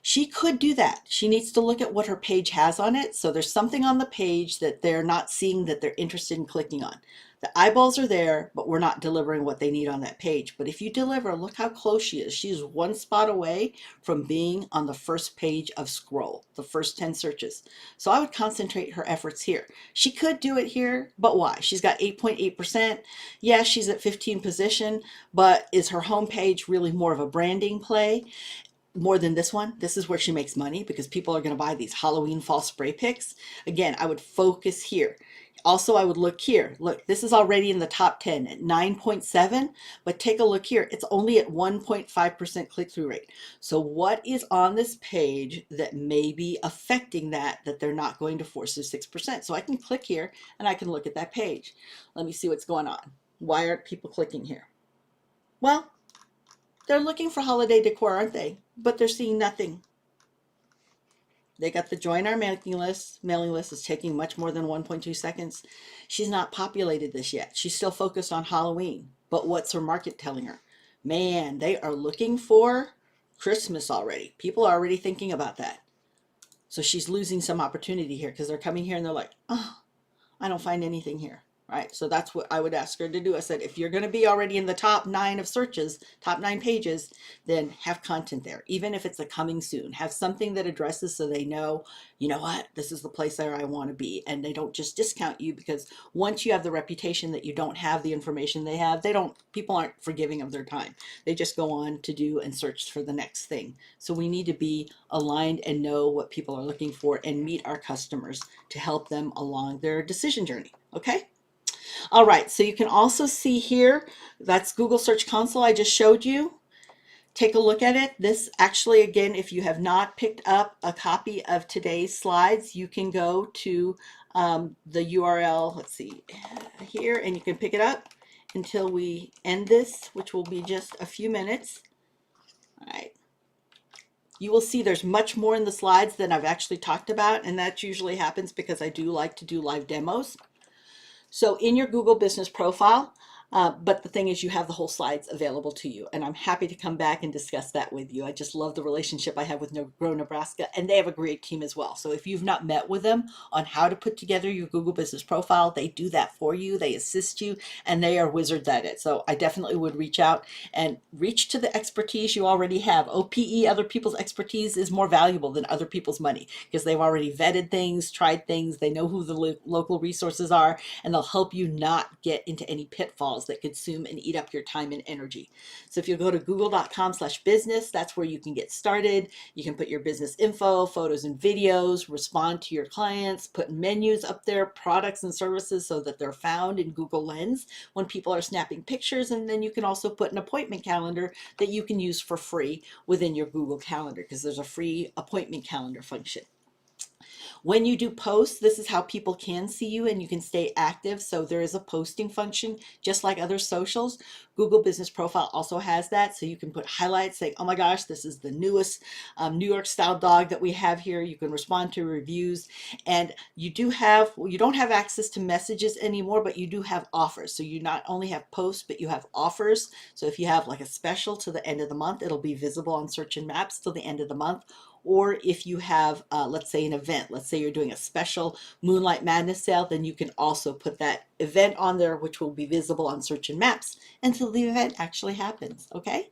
She could do that. She needs to look at what her page has on it. So there's something on the page that they're not seeing that they're interested in clicking on. The eyeballs are there, but we're not delivering what they need on that page. But if you deliver, look how close she is. She's one spot away from being on the first page of scroll, the first 10 searches. So I would concentrate her efforts here. She could do it here, but why? She's got 8.8%. Yeah, she's at 15 position, but is her home page really more of a branding play? More than this one? This is where she makes money because people are going to buy these Halloween fall spray picks. Again, I would focus here. Also, I would look here. Look, this is already in the top 10 at 9.7, but take a look here. It's only at 1.5% click-through rate. So what is on this page that may be affecting that they're not going to force to 6%? So I can click here and I can look at that page. Let me see what's going on. Why aren't people clicking here? Well, they're looking for holiday decor, aren't they? But they're seeing nothing. They got the join our mailing list. Mailing list is taking much more than 1.2 seconds. She's not populated this yet. She's still focused on Halloween. But what's her market telling her? Man, they are looking for Christmas already. People are already thinking about that. So she's losing some opportunity here because they're coming here and they're like, oh, I don't find anything here. Right. So that's what I would ask her to do. I said, if you're going to be already in the top 9 of searches, top 9 pages, then have content there. Even if it's a coming soon, have something that addresses so they know, you know what, this is the place where I want to be. And they don't just discount you because once you have the reputation that you don't have the information they have, people aren't forgiving of their time. They just go on to do and search for the next thing. So we need to be aligned and know what people are looking for and meet our customers to help them along their decision journey. Okay. All right, so you can also see here, that's Google Search Console I just showed you. Take a look at it. This actually, again, if you have not picked up a copy of today's slides, you can go to the URL, let's see, here, and you can pick it up until we end this, which will be just a few minutes. All right. You will see there's much more in the slides than I've actually talked about, and that usually happens because I do like to do live demos. So in your Google business profile, but the thing is you have the whole slides available to you, and I'm happy to come back and discuss that with you. I just love the relationship I have with Grow Nebraska, and they have a great team as well. So if you've not met with them on how to put together your Google business profile, they do that for you, they assist you, and they are wizards at it. So I definitely would reach out and reach to the expertise you already have. OPE, other people's expertise, is more valuable than other people's money because they've already vetted things, tried things, they know who the local resources are, and they'll help you not get into any pitfalls that consume and eat up your time and energy. So if you go to google.com/business, that's where you can get started. You can put your business info, photos and videos, respond to your clients, put menus up there, products and services so that they're found in Google Lens when people are snapping pictures. And then you can also put an appointment calendar that you can use for free within your Google Calendar because there's a free appointment calendar function. When you do posts, this is how people can see you and you can stay active. So there is a posting function, just like other socials. Google Business Profile also has that. So you can put highlights saying, oh my gosh, this is the newest New York style dog that we have here. You can respond to reviews, and you don't have access to messages anymore, but you do have offers. So you not only have posts, but you have offers. So if you have like a special to the end of the month, it'll be visible on search and maps till the end of the month. Or if you have, let's say, an event, let's say you're doing a special Moonlight Madness sale, then you can also put that event on there, which will be visible on search and maps until the event actually happens. Okay.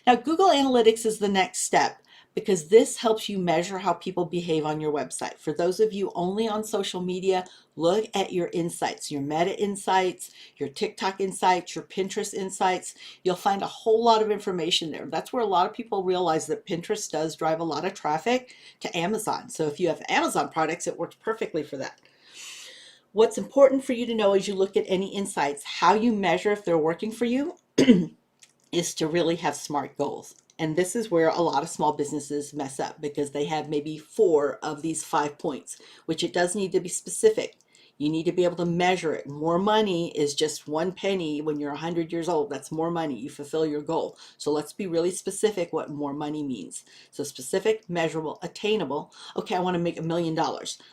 Now, Google Analytics is the next step, because this helps you measure how people behave on your website. For those of you only on social media, look at your insights, your Meta insights, your TikTok insights, your Pinterest insights. You'll find a whole lot of information there. That's where a lot of people realize that Pinterest does drive a lot of traffic to Amazon. So if you have Amazon products, it works perfectly for that. What's important for you to know as you look at any insights, how you measure if they're working for you, is to really have SMART goals. And this is where a lot of small businesses mess up because they have maybe 4 of these 5 points, which it does need to be specific. You need to be able to measure it. More money is just 1 penny when you're 100 years old. That's more money. You fulfill your goal. So let's be really specific what more money means. So specific, measurable, attainable. Okay, I want to make $1 million.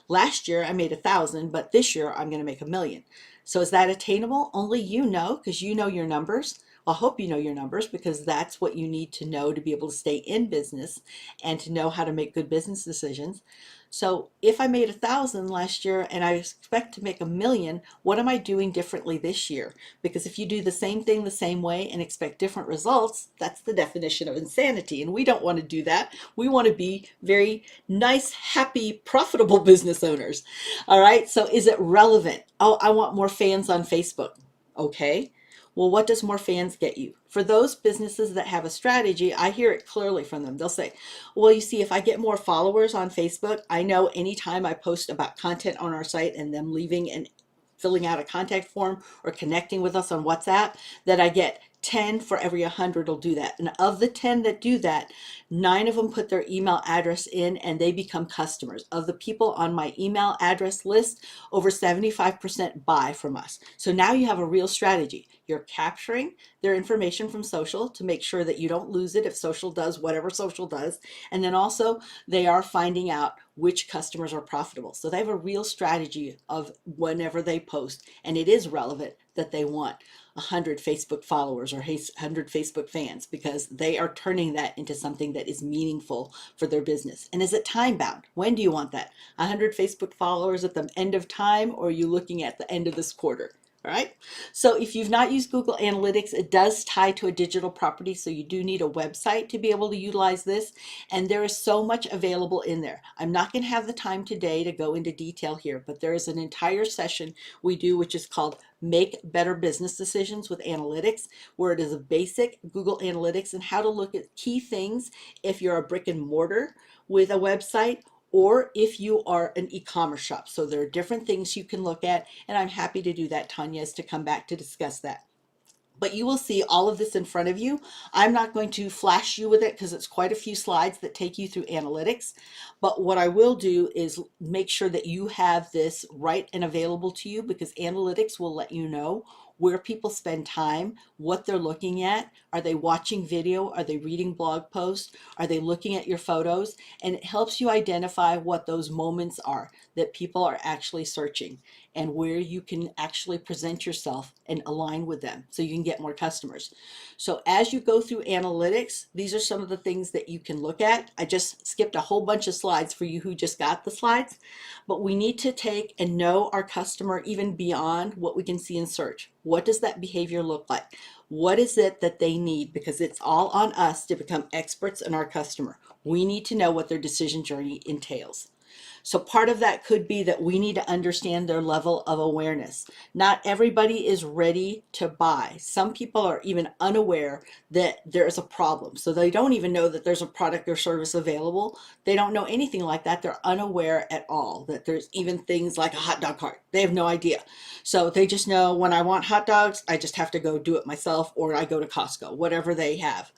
Last year I made 1,000, but this year I'm going to make $1 million. So is that attainable? Only you know, because you know your numbers. I hope you know your numbers because that's what you need to know to be able to stay in business and to know how to make good business decisions. So if I made 1,000 last year and I expect to make $1 million, what am I doing differently this year? Because if you do the same thing the same way and expect different results, that's the definition of insanity. And we don't want to do that. We want to be very nice, happy, profitable business owners. All right. So is it relevant? Oh, I want more fans on Facebook. Okay. Well, what does more fans get you? For those businesses that have a strategy, I hear it clearly from them. They'll say, well, you see, if I get more followers on Facebook, I know anytime I post about content on our site and them leaving and filling out a contact form or connecting with us on WhatsApp, that I get 10 for every 100 will do that. And of the 10 that do that, 9 of them put their email address in and they become customers. Of the people on my email address list, over 75% buy from us. So now you have a real strategy. You're capturing their information from social to make sure that you don't lose it if social does whatever social does. And then also they are finding out which customers are profitable. So they have a real strategy of whenever they post, and it is relevant that they want 100 Facebook followers or 100 Facebook fans because they are turning that into something that is meaningful for their business. And is it time bound? When do you want that? 100 Facebook followers at the end of time, or are you looking at the end of this quarter? All right. So if you've not used Google Analytics, it does tie to a digital property. So you do need a website to be able to utilize this. And there is so much available in there. I'm not going to have the time today to go into detail here, but there is an entire session we do, which is called Make Better Business Decisions with Analytics, where it is a basic Google Analytics and how to look at key things if you're a brick and mortar with a website or if you are an e-commerce shop. So there are different things you can look at, and I'm happy to do that. Tanya is to come back to discuss that. But you will see all of this in front of you. I'm not going to flash you with it because it's quite a few slides that take you through analytics. But what I will do is make sure that you have this right and available to you because analytics will let you know where people spend time, what they're looking at. Are they watching video? Are they reading blog posts? Are they looking at your photos? And it helps you identify what those moments are that people are actually searching and where you can actually present yourself and align with them so you can get more customers. So as you go through analytics, these are some of the things that you can look at. I just skipped a whole bunch of slides for you who just got the slides, but we need to take and know our customer even beyond what we can see in search. What does that behavior look like? What is it that they need? Because it's all on us to become experts in our customer. We need to know what their decision journey entails. So part of that could be that we need to understand their level of awareness. Not everybody is ready to buy. Some people are even unaware that there is a problem. So they don't even know that there's a product or service available. They don't know anything like that. They're unaware at all that there's even things like a hot dog cart. They have no idea. So they just know when I want hot dogs, I just have to go do it myself or I go to Costco, whatever they have.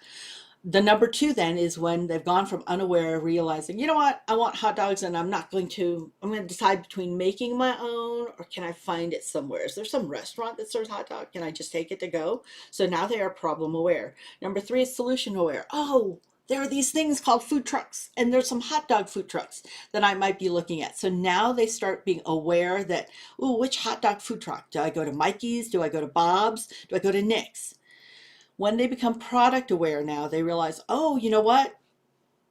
The number 2 then is when they've gone from unaware, realizing, you know what, I want hot dogs and I'm going to decide between making my own or can I find it somewhere? Is there some restaurant that serves hot dog? Can I just take it to go? So now they are problem aware. Number 3 is solution aware. Oh, there are these things called food trucks and there's some hot dog food trucks that I might be looking at. So now they start being aware that, ooh, which hot dog food truck? Do I go to Mikey's? Do I go to Bob's? Do I go to Nick's? When they become product aware now, they realize, oh, you know what?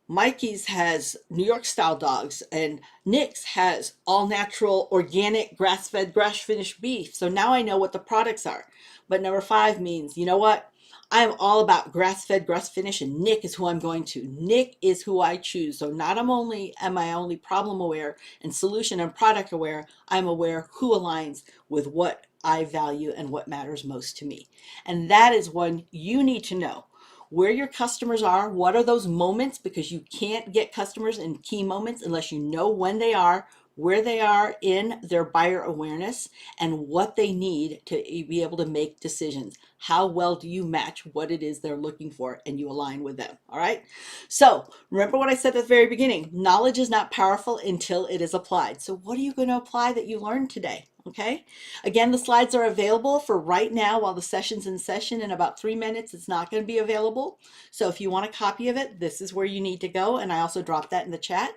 Mikey's has New York style dogs and Nick's has all natural, organic, grass fed, grass finished beef. So now I know what the products are. But number 5 means, you know what? I am all about grass-fed, grass-finished, and Nick is who I'm going to. Nick is who I choose. So not only am I only problem aware and solution and product aware, I'm aware who aligns with what I value and what matters most to me. And that is when you need to know where your customers are, what are those moments, because you can't get customers in key moments unless you know when they are, where they are in their buyer awareness, and what they need to be able to make decisions. How well do you match what it is they're looking for and you align with them? All right. So remember what I said at the very beginning, knowledge is not powerful until it is applied. So what are you going to apply that you learned today? Okay. Again, the slides are available for right now while the session's in session. In about 3 minutes, it's not going to be available. So if you want a copy of it, this is where you need to go. And I also dropped that in the chat.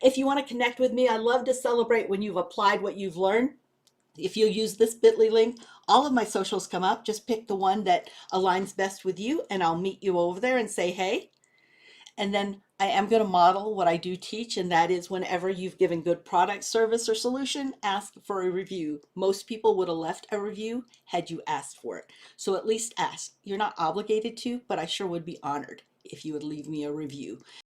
If you want to connect with me, I love to celebrate when you've applied what you've learned. If you use this bit.ly link, all of my socials come up. Just pick the one that aligns best with you, and I'll meet you over there and say, hey. And then I am going to model what I do teach, and that is whenever you've given good product, service, or solution, ask for a review. Most people would have left a review had you asked for it. So at least ask. You're not obligated to, but I sure would be honored if you would leave me a review.